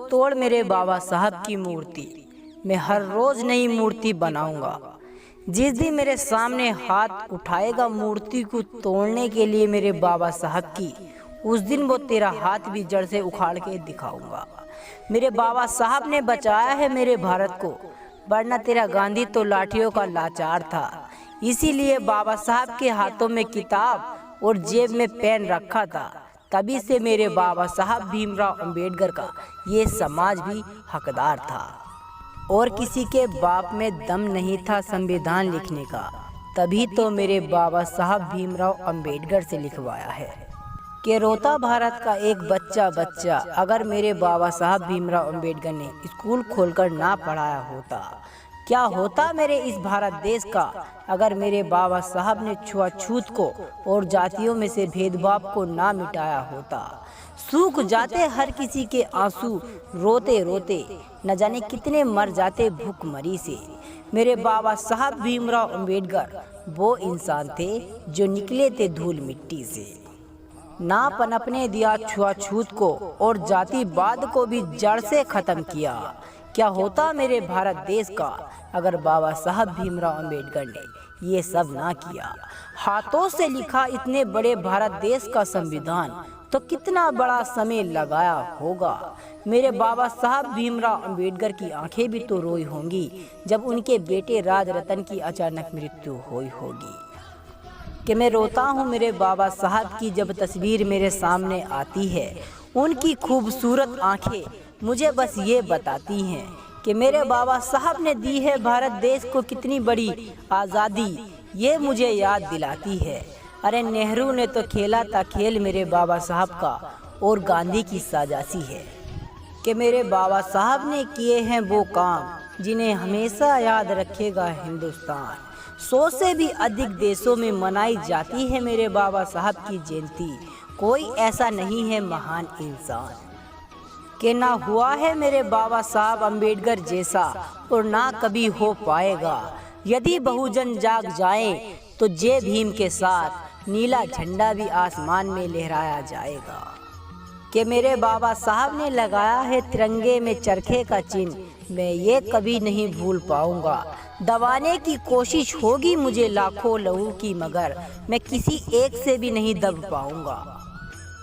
तोड़ मेरे बाबा साहब की मूर्ति, मैं हर रोज नई मूर्ति बनाऊंगा। जिस दिन मेरे सामने हाथ उठाएगा मूर्ति को तोड़ने के लिए मेरे बाबा साहब की, उस दिन वो तेरा हाथ भी जड़ से उखाड़ के दिखाऊंगा। मेरे बाबा साहब ने बचाया है मेरे भारत को, वरना तेरा गांधी तो लाठियों का लाचार था। इसीलिए बाबा साहब के हाथों में किताब और जेब में पेन रखा था। तभी से मेरे बाबा साहब भीमराव अंबेडकर का ये समाज भी हकदार था। और किसी के बाप में दम नहीं था संविधान लिखने का, तभी तो मेरे बाबा साहब भीमराव अंबेडकर से लिखवाया है कि रोता भारत का एक बच्चा अगर मेरे बाबा साहब भीमराव अंबेडकर ने स्कूल खोलकर ना पढ़ाया होता। क्या होता मेरे इस भारत देश का अगर मेरे बाबा साहब ने छुआछूत को और जातियों में से भेदभाव को ना मिटाया होता। सूख जाते हर किसी के आंसू रोते रोते, न जाने कितने मर जाते भूखमरी से। मेरे बाबा साहब भीमराव अंबेडकर वो इंसान थे जो निकले थे धूल मिट्टी से। ना पनपने दिया छुआछूत को और जातिवाद को भी जड़ से खत्म किया। क्या होता मेरे भारत देश का अगर बाबा साहब भीमराव अंबेडकर ने ये सब ना किया। हाथों से लिखा इतने बड़े भारत देश का संविधान तो कितना बड़ा समय लगाया होगा। मेरे बाबा साहब भीमराव अंबेडकर की आंखें भी तो रोई होंगी जब उनके बेटे राजरतन की अचानक मृत्यु हुई होगी। कि मैं रोता हूँ मेरे बाबा साहब की जब तस्वीर मेरे सामने आती है। उनकी खूबसूरत आंखें मुझे बस ये बताती हैं कि मेरे बाबा साहब ने दी है भारत देश को कितनी बड़ी आज़ादी, ये मुझे याद दिलाती है। अरे नेहरू ने तो खेला था खेल मेरे बाबा साहब का, और गांधी की साजासी है कि मेरे बाबा साहब ने किए हैं वो काम जिन्हें हमेशा याद रखेगा हिंदुस्तान। 100 से भी अधिक देशों में मनाई जाती है मेरे बाबा साहब की जयंती। कोई ऐसा नहीं है महान इंसान कि ना हुआ है मेरे बाबा साहब अंबेडकर जैसा, और ना कभी हो पाएगा। यदि बहुजन जाग जाएं तो जय भीम के साथ नीला झंडा भी आसमान में लहराया जाएगा। कि मेरे बाबा साहब ने लगाया है तिरंगे में चरखे का चिन्ह, मैं ये कभी नहीं भूल पाऊंगा। दबाने की कोशिश होगी मुझे लाखों लहू की, मगर मैं किसी एक से भी नहीं दब पाऊंगा।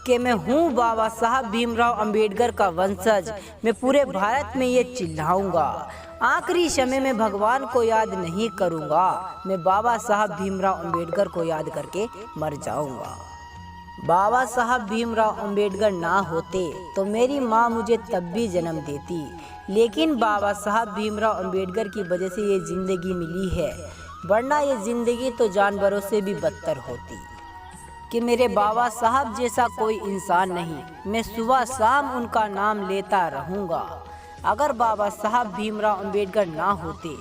कि मैं हूँ बाबा साहब भीमराव अंबेडकर का वंशज, मैं पूरे भारत में ये चिल्लाऊंगा। आखिरी समय में भगवान को याद नहीं करूँगा, मैं बाबा साहब भीमराव अंबेडकर को याद करके मर जाऊँगा। बाबा साहब भीमराव अंबेडकर ना होते तो मेरी माँ मुझे तब भी जन्म देती, लेकिन बाबा साहब भीमराव अंबेडकर की वजह से ये ज़िंदगी मिली है, वरना ये ज़िंदगी तो जानवरों से भी बदतर होती। कि मेरे बाबा साहब जैसा कोई इंसान नहीं, मैं सुबह शाम उनका नाम लेता रहूँगा। अगर बाबा साहब भीमराव अंबेडकर ना होते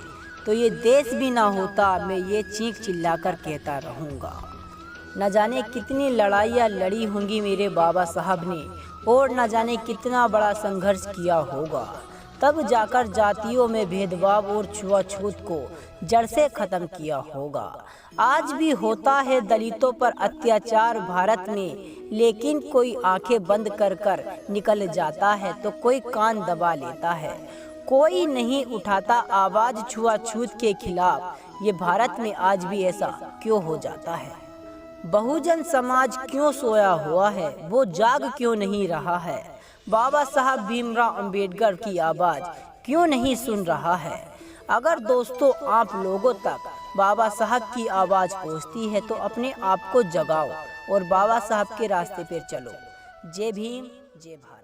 तो ये देश भी ना होता, मैं ये चीख चिल्लाकर कहता रहूँगा। न जाने कितनी लड़ाइयाँ लड़ी होंगी मेरे बाबा साहब ने, और न जाने कितना बड़ा संघर्ष किया होगा, तब जाकर जातियों में भेदभाव और छुआछूत को जड़ से खत्म किया होगा। आज भी होता है दलितों पर अत्याचार भारत में, लेकिन कोई आंखें बंद कर कर निकल जाता है तो कोई कान दबा लेता है। कोई नहीं उठाता आवाज़ छुआछूत के खिलाफ। ये भारत में आज भी ऐसा क्यों हो जाता है? बहुजन समाज क्यों सोया हुआ है, वो जाग क्यों नहीं रहा है? बाबा साहब भीमराव अंबेडकर की आवाज़ क्यों नहीं सुन रहा है? अगर दोस्तों आप लोगों तक बाबा साहब की आवाज़ पहुंचती है तो अपने आप को जगाओ और बाबा साहब के रास्ते पर चलो। जय भीम, जय भारत।